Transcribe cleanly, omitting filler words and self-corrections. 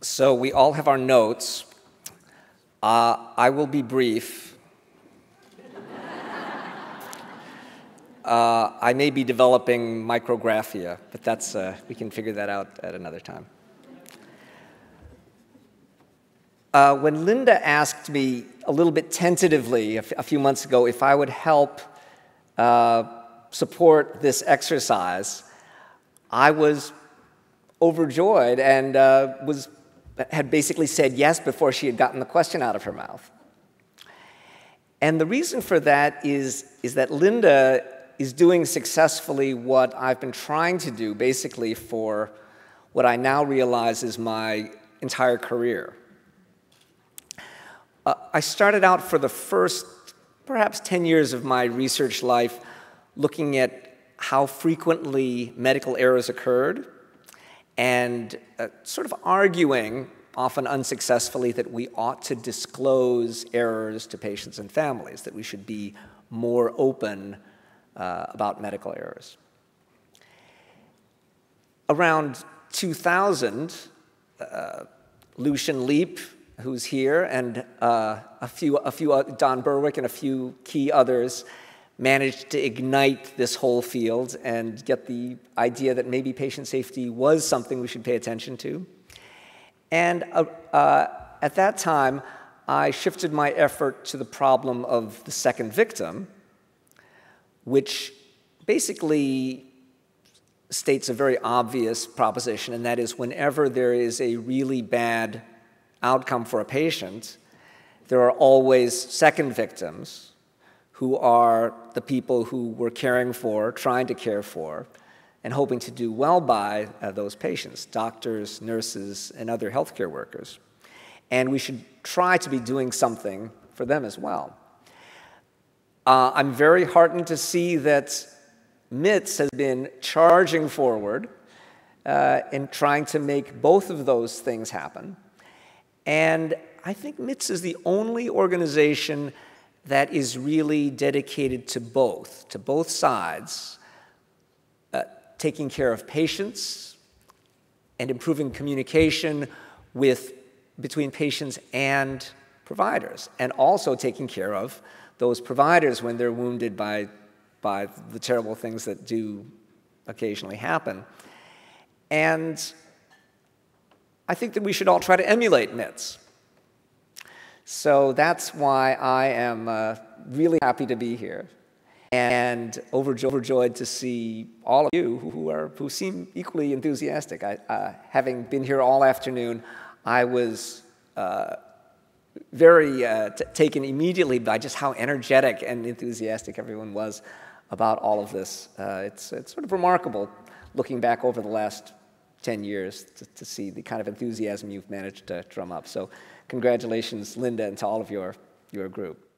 So we all have our notes. I will be brief. I may be developing micrographia, but that's, we can figure that out at another time. When Linda asked me a little bit tentatively a few months ago if I would help support this exercise, I was overjoyed and had basically said yes before she had gotten the question out of her mouth. And the reason for that is that Linda is doing successfully what I've been trying to do basically for what I now realize is my entire career. I started out for the first, perhaps 10 years of my research life looking at how frequently medical errors occurred and sort of arguing, often unsuccessfully, that we ought to disclose errors to patients and families, that we should be more open about medical errors. Around 2000, Lucian Leap, who's here, and Don Berwick and a few key others managed to ignite this whole field and get the idea that maybe patient safety was something we should pay attention to. And at that time, I shifted my effort to the problem of the second victim, which basically states a very obvious proposition, and that is whenever there is a really bad outcome for a patient, there are always second victims who are the people who we're caring for, trying to care for, and hoping to do well by those patients, doctors, nurses, and other healthcare workers. And we should try to be doing something for them as well. I'm very heartened to see that MITSS has been charging forward in trying to make both of those things happen. And I think MITSS is the only organization that is really dedicated to both sides, taking care of patients and improving communication between patients and providers, and also taking care of those providers when they're wounded by the terrible things that do occasionally happen. And I think that we should all try to emulate MITSS. So that's why I am really happy to be here and overjoyed to see all of you who seem equally enthusiastic. Having been here all afternoon, I was very taken immediately by just how energetic and enthusiastic everyone was about all of this. It's sort of remarkable looking back over the last 10 years to see the kind of enthusiasm you've managed to drum up. So congratulations, Linda, and to all of your group.